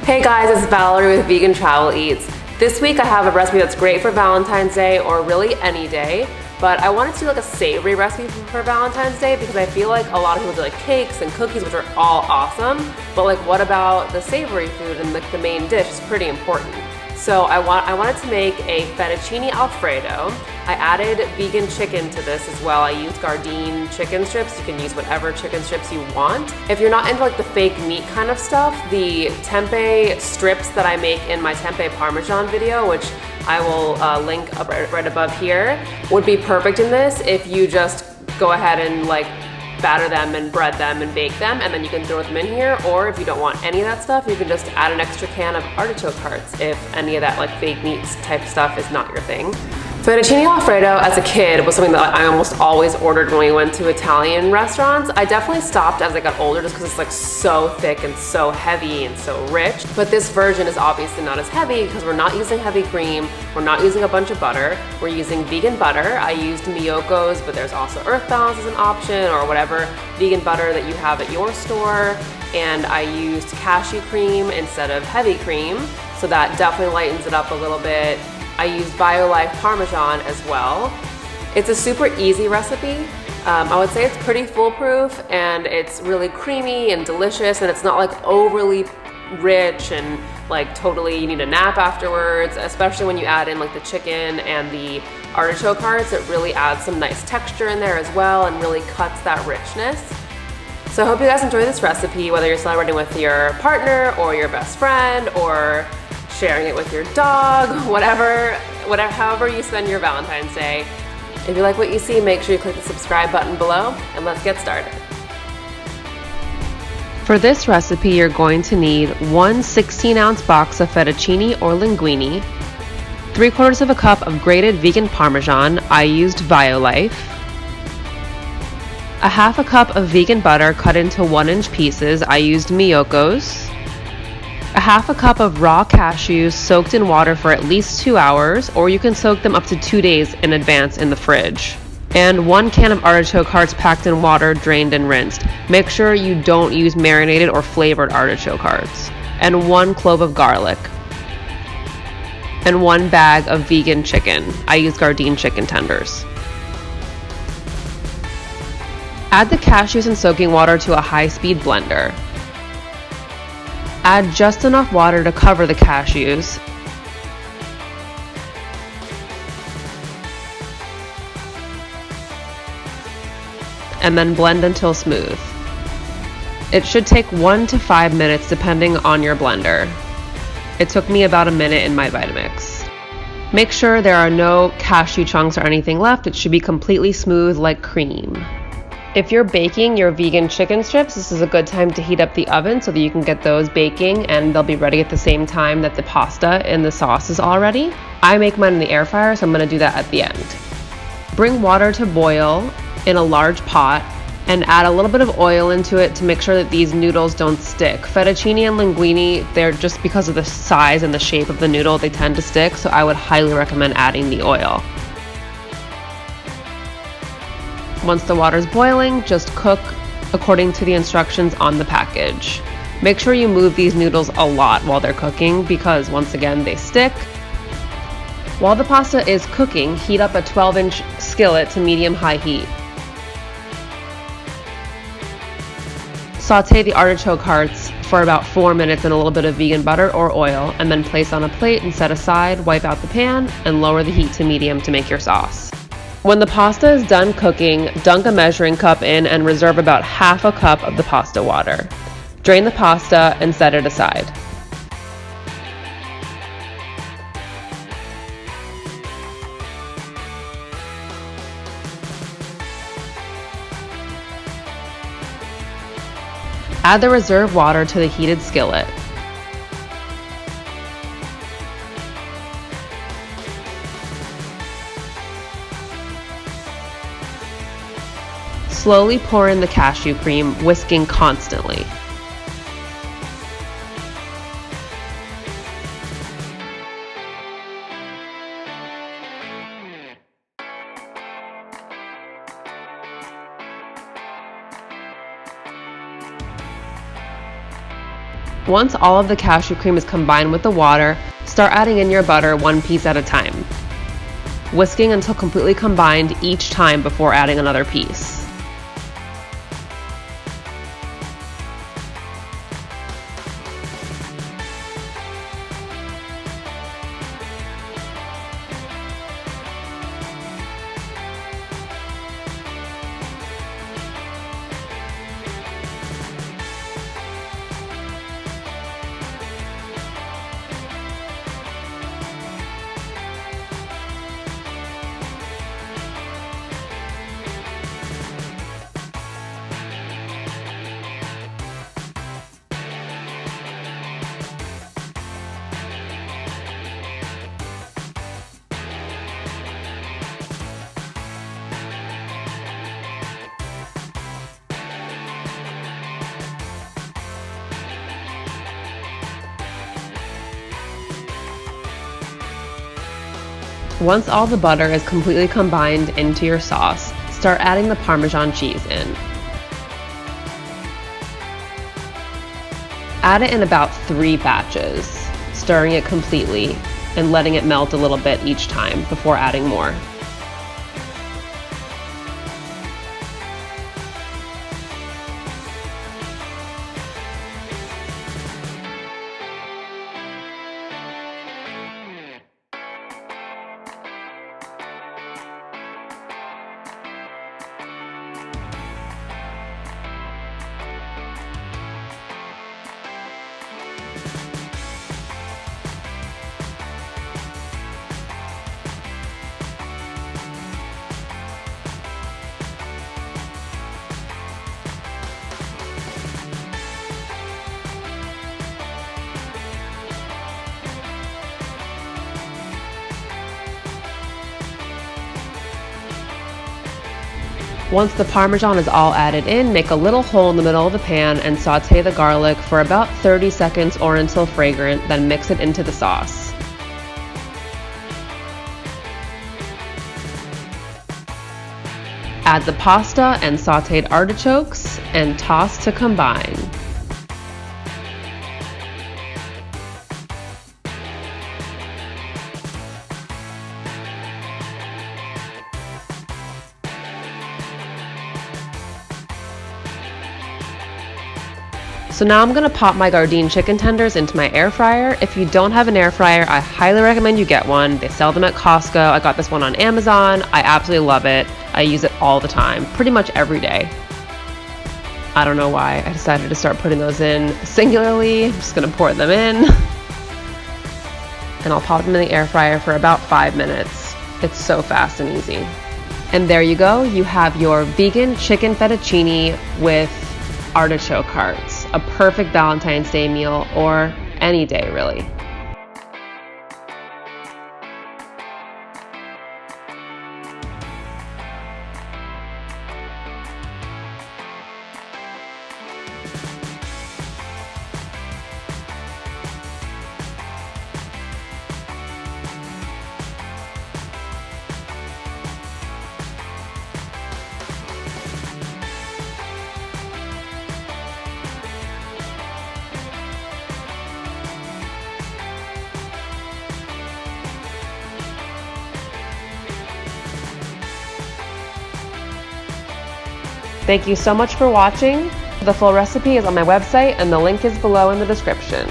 Hey guys, it's Valerie with Vegan Travel Eats. This week I have a recipe that's great for Valentine's Day or really any day, but I wanted to do like a savory recipe for Valentine's Day because I feel like a lot of people do like cakes and cookies, which are all awesome, but like what about the savory food and the main dish is pretty important. So I wanted to make a Fettuccine Alfredo. I added vegan chicken to this as well. I used Gardein chicken strips. You can use whatever chicken strips you want. If you're not into like the fake meat kind of stuff, the tempeh strips that I make in my tempeh parmesan video, which I will link up right above here, would be perfect in this if you just go ahead and like batter them and bread them and bake them, and then you can throw them in here. Or if you don't want any of that stuff, you can just add an extra can of artichoke hearts if any of that like fake meats type stuff is not your thing. Fettuccine Alfredo as a kid was something that I almost always ordered when we went to Italian restaurants. I definitely stopped as I got older just because it's like so thick and so heavy and so rich. But this version is obviously not as heavy because we're not using heavy cream, we're not using a bunch of butter, we're using vegan butter. I used Miyoko's, but there's also Earth Balance as an option or whatever vegan butter that you have at your store. And I used cashew cream instead of heavy cream, so that definitely lightens it up a little bit. I used BioLife Parmesan as well. It's a super easy recipe. I would say it's pretty foolproof and it's really creamy and delicious, and it's not like overly rich and like totally you need a nap afterwards, especially when you add in like the chicken and the artichoke hearts. It really adds some nice texture in there as well and really cuts that richness. So I hope you guys enjoy this recipe, whether you're celebrating with your partner or your best friend or sharing it with your dog, however you spend your Valentine's Day. If you like what you see, make sure you click the subscribe button below, and let's get started. For this recipe, you're going to need one 16-ounce box of fettuccine or linguine, 3/4 of a cup of grated vegan Parmesan, I used BioLife, a half a cup of vegan butter cut into 1-inch pieces, I used Miyoko's, a half a cup of raw cashews soaked in water for at least 2 hours, or you can soak them up to 2 days in advance in the fridge, and 1 can of artichoke hearts packed in water, drained and rinsed. Make sure you don't use marinated or flavored artichoke hearts, and 1 clove of garlic, and 1 bag of vegan chicken. I use Gardein chicken tenders. Add the cashews and soaking water to a high-speed blender. Add just enough water to cover the cashews. And then blend until smooth. It should take 1 to 5 minutes depending on your blender. It took me about a minute in my Vitamix. Make sure there are no cashew chunks or anything left. It should be completely smooth like cream. If you're baking your vegan chicken strips, this is a good time to heat up the oven so that you can get those baking and they'll be ready at the same time that the pasta and the sauce is all ready. I make mine in the air fryer, so I'm going to do that at the end. Bring water to boil in a large pot and add a little bit of oil into it to make sure that these noodles don't stick. Fettuccine and linguine, they're just because of the size and the shape of the noodle, they tend to stick, so I would highly recommend adding the oil. Once the water's boiling, just cook according to the instructions on the package. Make sure you move these noodles a lot while they're cooking because once again they stick. While the pasta is cooking, heat up a 12-inch skillet to medium-high heat. Sauté the artichoke hearts for about 4 minutes in a little bit of vegan butter or oil, and then place on a plate and set aside. Wipe out the pan and lower the heat to medium to make your sauce. When the pasta is done cooking, dunk a measuring cup in and reserve about half a cup of the pasta water. Drain the pasta and set it aside. Add the reserved water to the heated skillet. Slowly pour in the cashew cream, whisking constantly. Once all of the cashew cream is combined with the water, start adding in your butter one piece at a time, whisking until completely combined each time before adding another piece. Once all the butter is completely combined into your sauce, start adding the Parmesan cheese in. Add it in about 3 batches, stirring it completely and letting it melt a little bit each time before adding more. Once the Parmesan is all added in, make a little hole in the middle of the pan and saute the garlic for about 30 seconds or until fragrant, then mix it into the sauce. Add the pasta and sauteed artichokes and toss to combine. So now I'm gonna pop my Gardein chicken tenders into my air fryer. If you don't have an air fryer, I highly recommend you get one. They sell them at Costco. I got this one on Amazon. I absolutely love it. I use it all the time, pretty much every day. I don't know why I decided to start putting those in singularly. I'm just gonna pour them in. And I'll pop them in the air fryer for about 5 minutes. It's so fast and easy. And there you go. You have your vegan chicken fettuccine with artichoke hearts. A perfect Valentine's Day meal, or any day really. Thank you so much for watching. The full recipe is on my website and the link is below in the description.